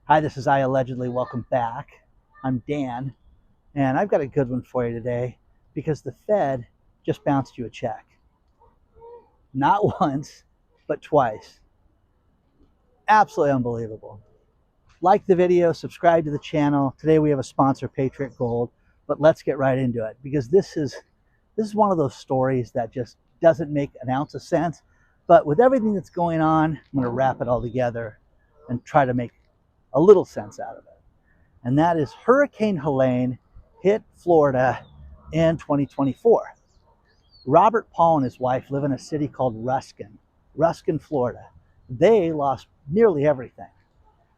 Hi, this is I Allegedly. Welcome back. I'm Dan, and I've got a good one for you today because the Fed just bounced you a check. Not once, but twice. Absolutely unbelievable. Like the video, subscribe to the channel. Today we have a sponsor, Patriot Gold, but let's get right into it because this is one of those stories that just doesn't make an ounce of sense. But with everything that's going on, I'm going to wrap it all together and try to make a little sense out of it. And that is Hurricane Helene hit Florida in 2024. Robert Paul and his wife live in a city called Ruskin, Florida. They lost nearly everything.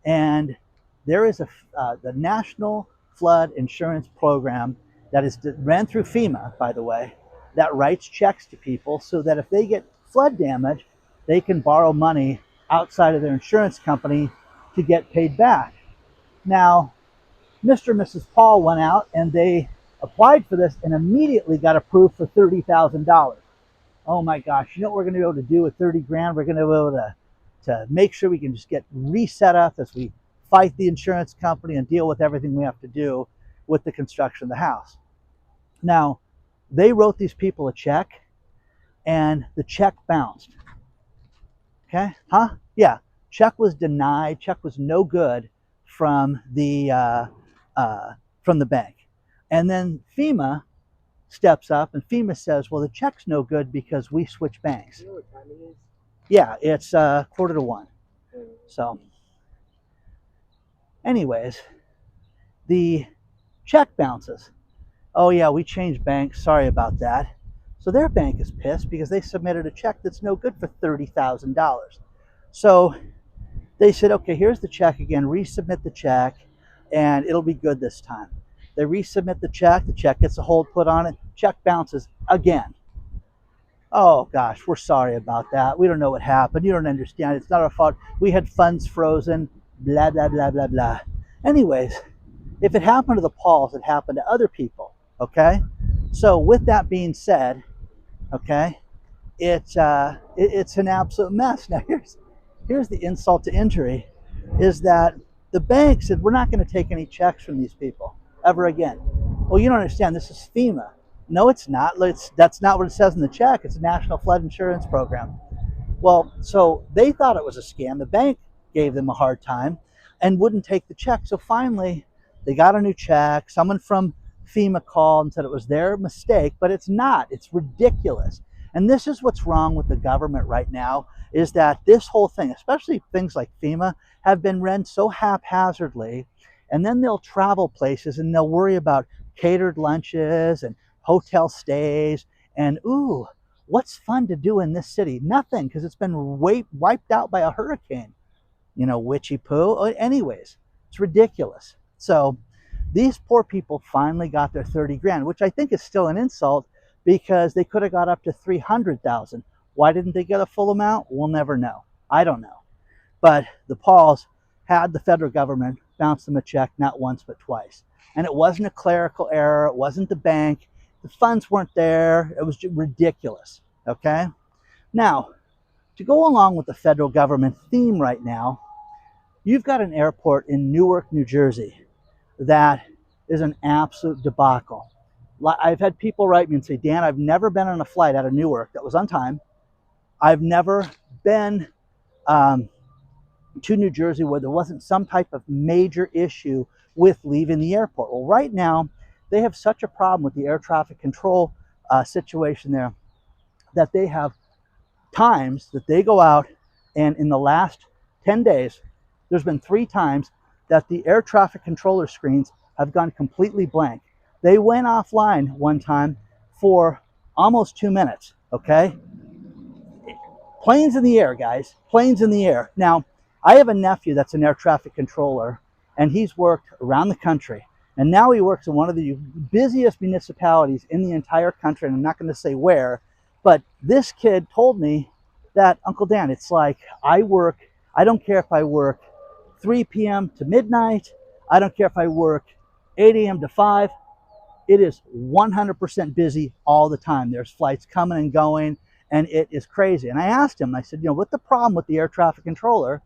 And there is the National Flood Insurance Program that is ran through FEMA, by the way, that writes checks to people so that if they get flood damage, they can borrow money outside of their insurance company to get paid back. Now, Mr. and Mrs. Paul went out and they applied for this and immediately got approved for $30,000. Oh my gosh, you know what we're going to be able to do with 30 grand? We're going to be able to make sure we can just get reset up as we fight the insurance company and deal with everything we have to do with the construction of the house. Now, they wrote these people a check and the check bounced. Okay? Huh? Yeah. Check was denied. Check was no good from the bank. And then FEMA steps up and FEMA says, well, the check's no good because we switch banks. You know what time it is? Yeah, it's 1:45. So anyways, the check bounces. Oh yeah, we changed banks. Sorry about that. So their bank is pissed because they submitted a check that's no good for $30,000. So they said, okay, here's the check again, resubmit the check, and it'll be good this time. They resubmit the check gets a hold put on it, check bounces again. Oh gosh, we're sorry about that. We don't know what happened. You don't understand. It's not our fault. We had funds frozen, blah, blah, blah, blah, blah. Anyways, if it happened to the Pauls, it happened to other people, okay? So with that being said, okay, it's an absolute mess. Now here's the insult to injury, is that the bank said, we're not going to take any checks from these people ever again. Well, you don't understand. This is FEMA. No, it's not. That's not what it says in the check. It's a National Flood Insurance Program. Well, so they thought it was a scam. The bank gave them a hard time and wouldn't take the check. So finally, they got a new check. Someone from FEMA called and said it was their mistake, but it's not. It's ridiculous. And this is what's wrong with the government right now, is that this whole thing, especially things like FEMA, have been run so haphazardly. And then they'll travel places and they'll worry about catered lunches and hotel stays and, ooh, what's fun to do in this city? Nothing, because it's been wiped out by a hurricane. You know, witchy poo. Anyways, it's ridiculous. So these poor people finally got their 30 grand, which I think is still an insult because they could have got up to 300,000. Why didn't they get a full amount? We'll never know. I don't know. But the Pauls had the federal government bounce them a check not once but twice. And it wasn't a clerical error. It wasn't the bank. The funds weren't there. It was ridiculous. Okay? Now, to go along with the federal government theme right now, you've got an airport in Newark, New Jersey that is an absolute debacle. I've had people write me and say, Dan, I've never been on a flight out of Newark that was on time. I've never been to New Jersey where there wasn't some type of major issue with leaving the airport. Well, right now, they have such a problem with the air traffic control situation there that they have times that they go out, and in the last 10 days, there's been 3 times that the air traffic controller screens have gone completely blank. They went offline one time for almost 2 minutes, okay? Planes in the air, guys, planes in the air. Now, I have a nephew that's an air traffic controller, and he's worked around the country. And now he works in one of the busiest municipalities in the entire country, and I'm not going to say where, but this kid told me that, Uncle Dan, it's like I don't care if I work 3 p.m. to midnight, I don't care if I work 8 a.m. to 5, it is 100% busy all the time. There's flights coming and going, and it is crazy. And I asked him, I said, what's the problem with the air traffic controller?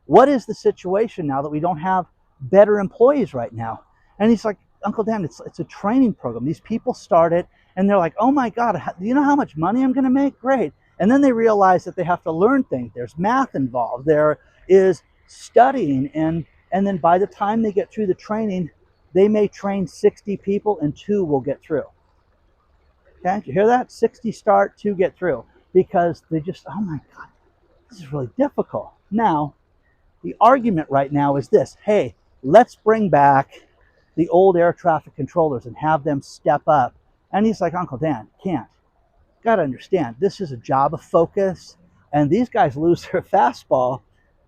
What is the situation now that we don't have better employees right now? And he's like, Uncle Dan, it's a training program. These people start it and they're like, oh my God, do you know how much money I'm going to make? Great. And then they realize that they have to learn things. There's math involved. There is studying. And then by the time they get through the training, they may train 60 people and 2 will get through. Okay, did you hear that? 60 start, 2 get through, because they just, oh my God, this is really difficult. Now, the argument right now is this: hey, let's bring back the old air traffic controllers and have them step up. And he's like, Uncle Dan, can't. Got to understand, this is a job of focus, and these guys lose their fastball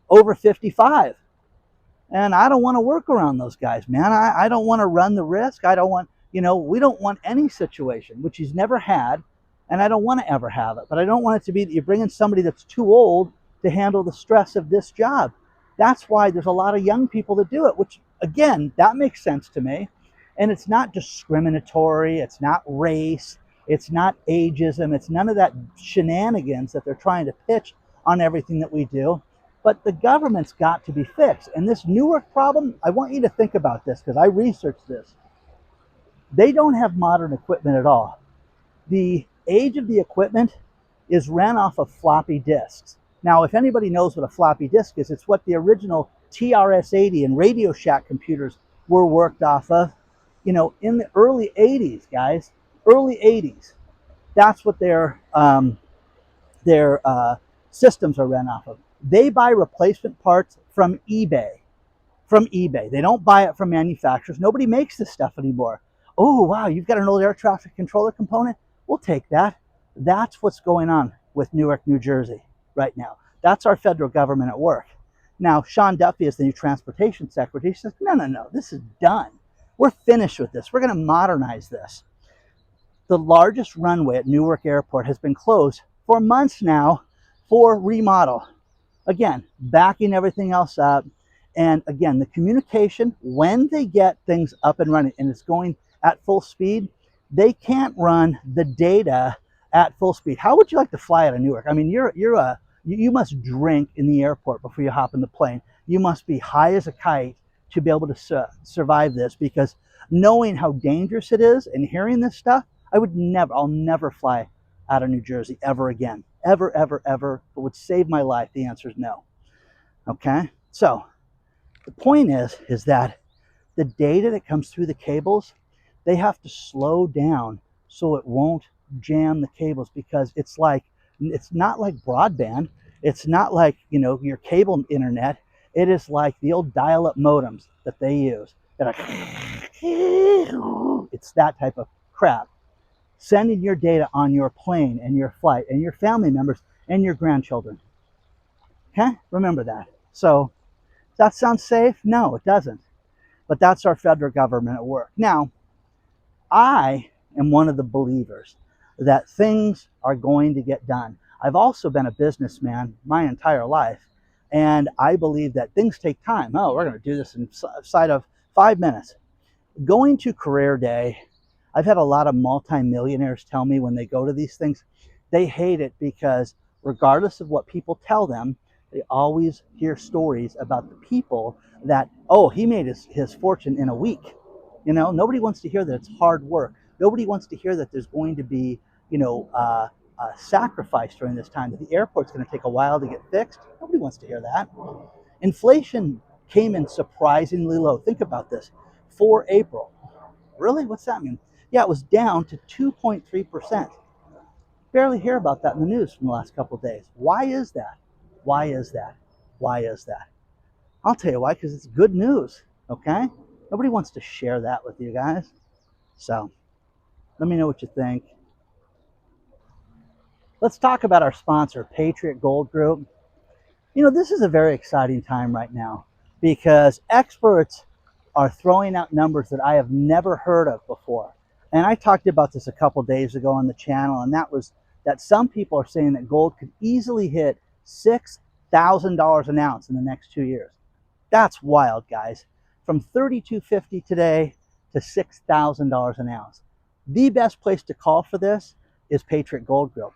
over 55. And I don't want to work around those guys, man. I don't want to run the risk. I don't want, we don't want any situation, which he's never had, and I don't want to ever have it. But I don't want it to be that you bring in somebody that's too old to handle the stress of this job. That's why there's a lot of young people that do it, which, again, that makes sense to me. And it's not discriminatory. It's not race. It's not ageism. It's none of that shenanigans that they're trying to pitch on everything that we do. But the government's got to be fixed. And this Newark problem, I want you to think about this because I researched this. They don't have modern equipment at all. The age of the equipment is ran off of floppy disks. Now, if anybody knows what a floppy disk is, it's what the original TRS-80 and Radio Shack computers were worked off of, in the early 80s, guys. Early 80s. That's what their systems are run off of. They buy replacement parts from eBay. They don't buy it from manufacturers. Nobody makes this stuff anymore. Oh, wow, you've got an old air traffic controller component? We'll take that. That's what's going on with Newark, New Jersey right now. That's our federal government at work. Now, Sean Duffy is the new transportation secretary. He says, no, this is done. We're finished with this. We're going to modernize this. The largest runway at Newark Airport has been closed for months now for remodel. Again, backing everything else up. And again, the communication, when they get things up and running and it's going at full speed, they can't run the data at full speed. How would you like to fly out of Newark? I mean, you must drink in the airport before you hop in the plane. You must be high as a kite to be able to survive this, because knowing how dangerous it is and hearing this stuff, I'll never fly out of New Jersey ever again. Ever. It would save my life. The answer is no. Okay? So the point is that the data that comes through the cables, they have to slow down so it won't jam the cables, because it's not like broadband. It's not like, your cable internet. It is like the old dial-up modems that they use. It's that type of crap. Sending your data on your plane and your flight and your family members and your grandchildren. Okay? Remember that. So, does that sound safe? No, it doesn't. But that's our federal government at work. Now, I am one of the believers that things are going to get done. I've also been a businessman my entire life, and I believe that things take time. Oh, we're going to do this inside of 5 minutes. Going to career day, I've had a lot of multimillionaires tell me when they go to these things, they hate it because regardless of what people tell them, they always hear stories about the people that, oh, he made his fortune in a week. Nobody wants to hear that it's hard work. Nobody wants to hear that there's going to be, a sacrifice during this time, that the airport's going to take a while to get fixed. Nobody wants to hear that. Inflation came in surprisingly low. Think about this. For April. Really? What's that mean? Yeah, it was down to 2.3%. Barely hear about that in the news from the last couple of days. Why is that? Why is that? Why is that? I'll tell you why, because it's good news, okay? Nobody wants to share that with you guys. So, let me know what you think. Let's talk about our sponsor, Patriot Gold Group. This is a very exciting time right now because experts are throwing out numbers that I have never heard of before. And I talked about this a couple days ago on the channel, and that was that some people are saying that gold could easily hit $6,000 an ounce in the next 2 years. That's wild, guys. From $3,250 today to $6,000 an ounce. The best place to call for this is Patriot Gold Group.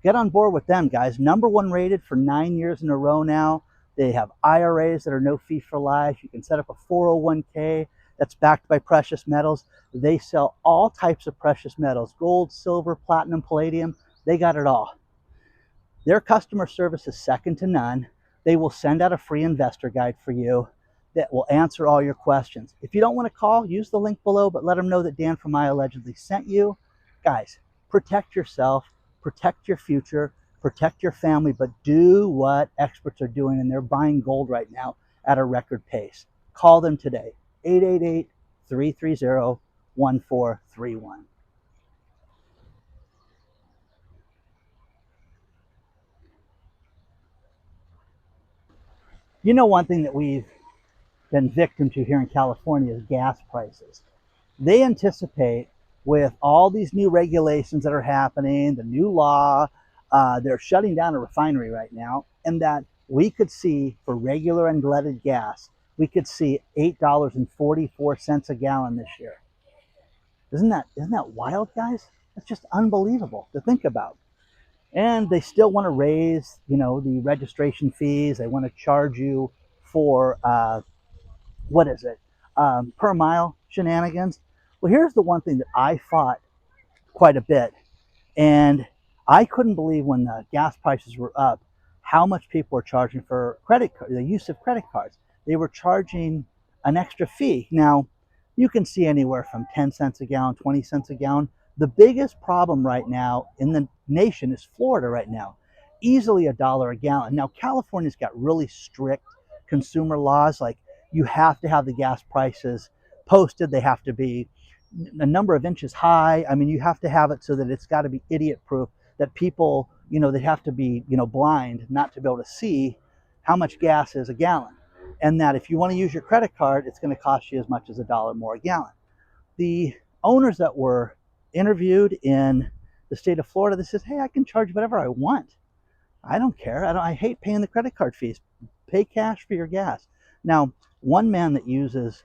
Get on board with them, guys. #1 rated for 9 years in a row now. They have IRAs that are no fee for life. You can set up a 401k that's backed by precious metals. They sell all types of precious metals, gold, silver, platinum, palladium. They got it all. Their customer service is second to none. They will send out a free investor guide for you that will answer all your questions. If you don't want to call, use the link below, but let them know that Dan from I allegedly sent you. Guys, protect yourself, protect your future, protect your family, but do what experts are doing, and they're buying gold right now at a record pace. Call them today, 888-330-1431. You know, one thing that we've been victim to here in California is gas prices. They anticipate, with all these new regulations that are happening, the new law, they're shutting down a refinery right now, and that we could see, for regular unleaded gas, we could see $8.44 a gallon this year. Isn't that wild, guys? That's just unbelievable to think about. And they still want to raise, the registration fees. They want to charge you for what is it, per mile shenanigans. Well, here's the one thing that I fought quite a bit, and I couldn't believe when the gas prices were up how much people were charging for the use of credit cards. They were charging an extra fee. Now, you can see anywhere from 10 cents a gallon, 20 cents a gallon. The biggest problem right now in the nation is Florida right now. Easily $1 a gallon. Now, California's got really strict consumer laws, like you have to have the gas prices posted. They have to be a number of inches high. I mean, you have to have it so that it's got to be idiot proof, that people, they have to be, blind not to be able to see how much gas is a gallon. And that if you want to use your credit card, it's going to cost you as much as $1 more a gallon. The owners that were interviewed in the state of Florida, they said, hey, I can charge whatever I want. I don't care. I hate paying the credit card fees. Pay cash for your gas. Now, one man that uses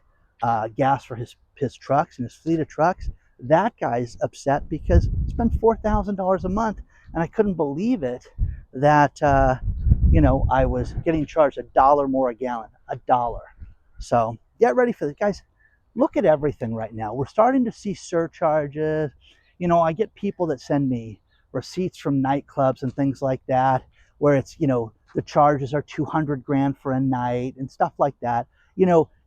gas for his trucks and his fleet of trucks, that guy's upset because it's been $4,000 a month, and I couldn't believe it that I was getting charged $1 more a gallon, $1. So get ready for this, guys. Look at everything right now. We're starting to see surcharges. I get people that send me receipts from nightclubs and things like that, where it's, the charges are 200 grand for a night and stuff like that.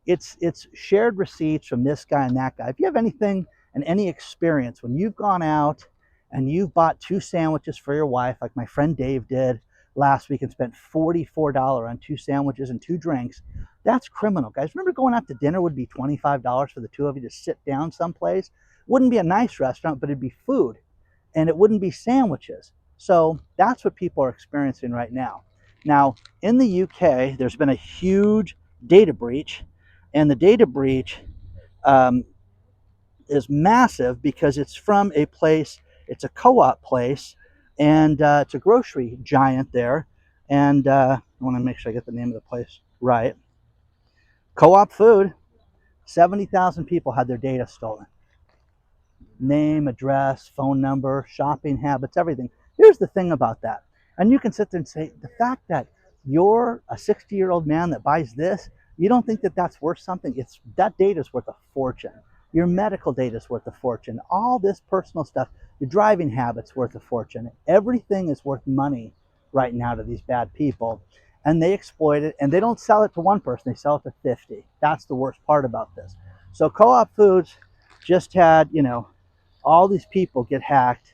It's shared receipts from this guy and that guy. If you have anything and any experience when you've gone out and you've bought 2 sandwiches for your wife, like my friend Dave did last week, and spent $44 on 2 sandwiches and 2 drinks, that's criminal, guys. Remember, going out to dinner would be $25 for the 2 of you to sit down someplace? Wouldn't be a nice restaurant, but it'd be food, and it wouldn't be sandwiches. So that's what people are experiencing right now. Now, in the UK, there's been a huge data breach, and the data breach is massive because it's from a place, it's a co-op place, and it's a grocery giant there. And I want to make sure I get the name of the place right. Co-op Food. 70,000 people had their data stolen. Name, address, phone number, shopping habits, everything. Here's the thing about that. And you can sit there and say, the fact that you're a 60-year-old man that buys this, you don't think that that's worth something? That data is worth a fortune. Your medical data is worth a fortune. All this personal stuff, your driving habits worth a fortune. Everything is worth money right now to these bad people. And they exploit it, and they don't sell it to one person, they sell it to 50. That's the worst part about this. So Co-op Foods just had, all these people get hacked,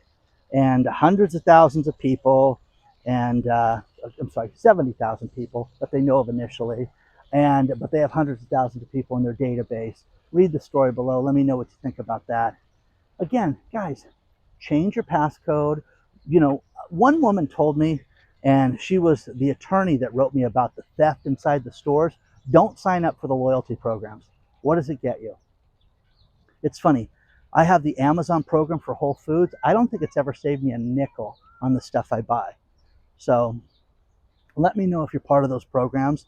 and hundreds of thousands of people, and 70,000 people that they know of initially, but they have hundreds of thousands of people in their database. Read the story below. Let me know what you think about that. Again, guys, change your passcode. One woman told me, and she was the attorney that wrote me about the theft inside the stores, don't sign up for the loyalty programs. What does it get you? It's funny. I have the Amazon program for Whole Foods. I don't think it's ever saved me a nickel on the stuff I buy. So let me know if you're part of those programs.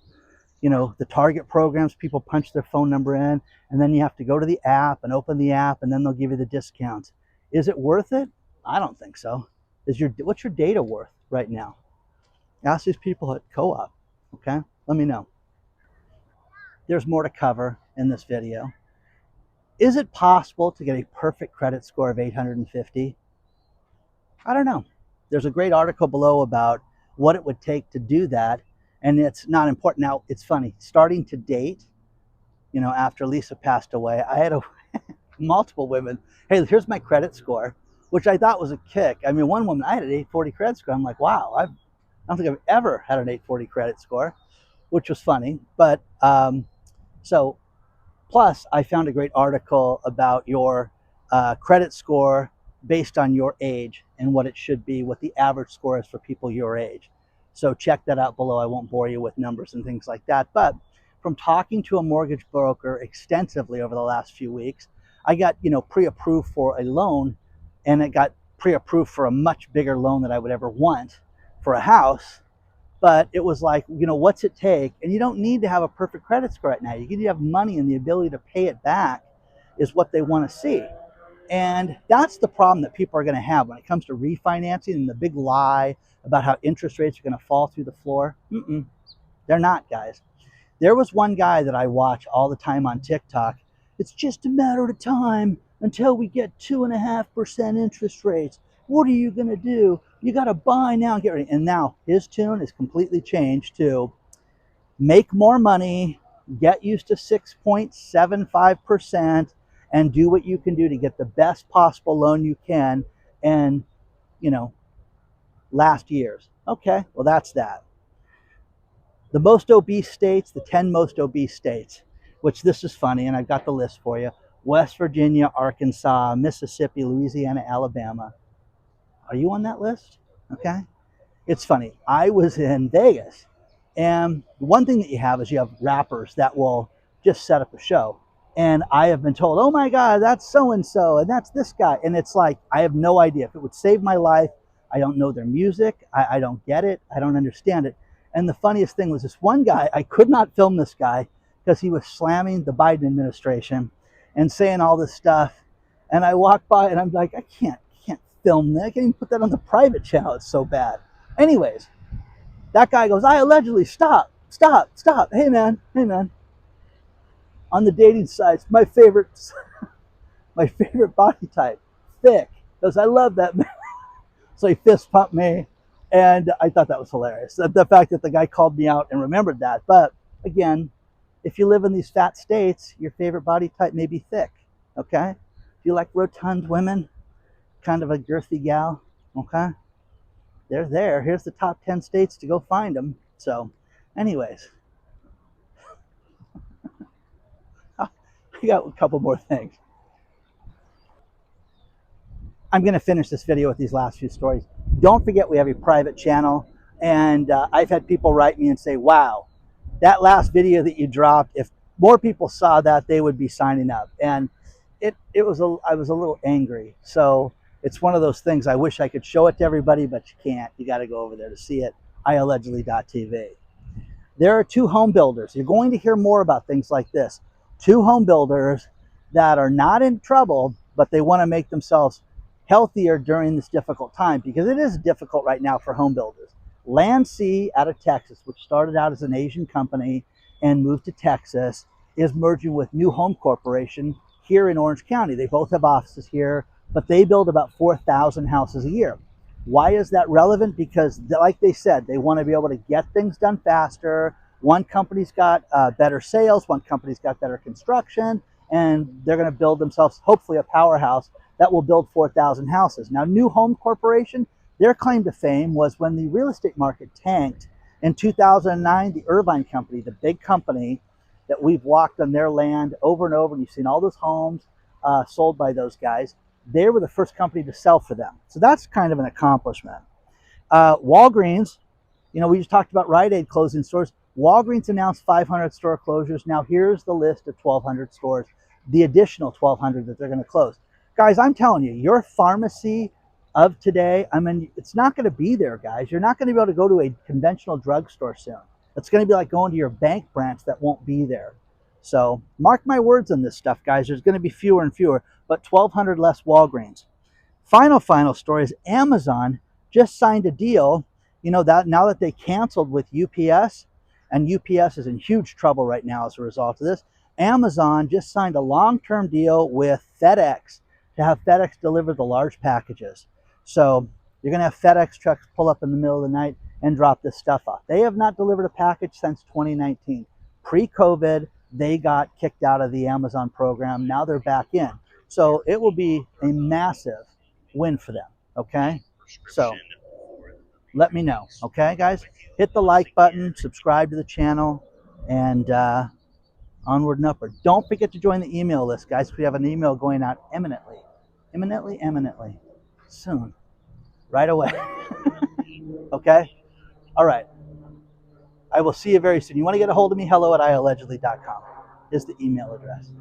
The Target programs, people punch their phone number in, and then you have to go to the app and open the app, and then they'll give you the discounts. Is it worth it? I don't think so. What's your data worth right now? Ask these people at Co-op, okay? Let me know. There's more to cover in this video. Is it possible to get a perfect credit score of 850? I don't know. There's a great article below about what it would take to do that, and it's not important. Now, it's funny, starting to date, after Lisa passed away, I had multiple women, hey, here's my credit score, which I thought was a kick. I mean, one woman, I had an 840 credit score. I'm like, wow, I don't think I've ever had an 840 credit score, which was funny. But so plus, I found a great article about your credit score based on your age and what it should be, what the average score is for people your age. So check that out below. I won't bore you with numbers and things like that. But from talking to a mortgage broker extensively over the last few weeks, I got pre-approved for a loan, and it got pre-approved for a much bigger loan than I would ever want for a house. But it was like, what's it take? And you don't need to have a perfect credit score right now. You need to have money, and the ability to pay it back is what they want to see. And that's the problem that people are going to have when it comes to refinancing, and the big lie about how interest rates are going to fall through the floor. They're not, guys. There was one guy that I watch all the time on TikTok. It's just a matter of time until we get 2.5% interest rates. What are you going to do? You got to buy now and get ready. And now his tune is completely changed to make more money, get used to 6.75%, and do what you can do to get the best possible loan you can, and, last year's. Okay, well, that's that. The most obese states, the 10 most obese states, which this is funny, and I've got the list for you. West Virginia, Arkansas, Mississippi, Louisiana, Alabama. Are you on that list? Okay. It's funny. I was in Vegas, and one thing that you have is you have rappers that will just set up a show. And I have been told, oh my God, that's so-and-so, and that's this guy. And it's like, I have no idea. If it would save my life, I don't know their music. I don't get it. I don't understand it. And the funniest thing was this one guy, I could not film this guy because he was slamming the Biden administration and saying all this stuff. And I walked by and I'm like, I can't film that. I can't even put that on the private channel. It's so bad. Anyways, that guy goes, I allegedly, stop. Hey man. On the dating sites, my favorite body type, thick. Because I love that man. So he fist pumped me, and I thought that was hilarious. The fact that the guy called me out and remembered that. But again, if you live in these fat states, your favorite body type may be thick, okay? If you like rotund women, kind of a girthy gal, okay? They're there. Here's the top 10 states to go find them. So anyways, I got a couple more things. I'm going to finish this video with these last few stories. Don't forget, we have a private channel, and I've had people write me and say, wow, that last video that you dropped, if more people saw that, they would be signing up. And I was a little angry. So it's one of those things, I wish I could show it to everybody, but you can't. You got to go over there to see it. iallegedly.tv. There are 2 home builders. You're going to hear more about things like this. 2 home builders that are not in trouble, but they want to make themselves healthier during this difficult time, because it is difficult right now for home builders. Land C out of Texas, which started out as an Asian company and moved to Texas, is merging with New Home Corporation here in Orange County. They both have offices here, but they build about 4,000 houses a year. Why is that relevant? Because like they said, they want to be able to get things done faster. One company's got better sales, one company's got better construction, and they're going to build themselves, hopefully, a powerhouse that will build 4,000 houses. Now, New Home Corporation, their claim to fame was when the real estate market tanked in 2009, the Irvine Company, the big company that we've walked on their land over and over, and you've seen all those homes sold by those guys. They were the first company to sell for them. So that's kind of an accomplishment. Walgreens, we just talked about Rite Aid closing stores. Walgreens announced 500 store closures. Now here's the list of 1,200 stores, the additional 1,200 that they're going to close. Guys, I'm telling you, your pharmacy of today, it's not going to be there, guys. You're not going to be able to go to a conventional drugstore soon. It's going to be like going to your bank branch that won't be there. So mark my words on this stuff, guys. There's going to be fewer and fewer, but 1,200 less Walgreens. Final story is Amazon just signed a deal, that now that they canceled with UPS, And UPS is in huge trouble right now as a result of this. Amazon just signed a long-term deal with FedEx to have FedEx deliver the large packages. So you're going to have FedEx trucks pull up in the middle of the night and drop this stuff off. They have not delivered a package since 2019. Pre-COVID, they got kicked out of the Amazon program. Now they're back in. So it will be a massive win for them, okay? So let me know, okay, guys? Hit the like button, subscribe to the channel, and onward and upward. Don't forget to join the email list, guys. We have an email going out imminently, soon, right away. Okay? All right. I will see you very soon. You want to get a hold of me? hello@iallegedly.com is the email address.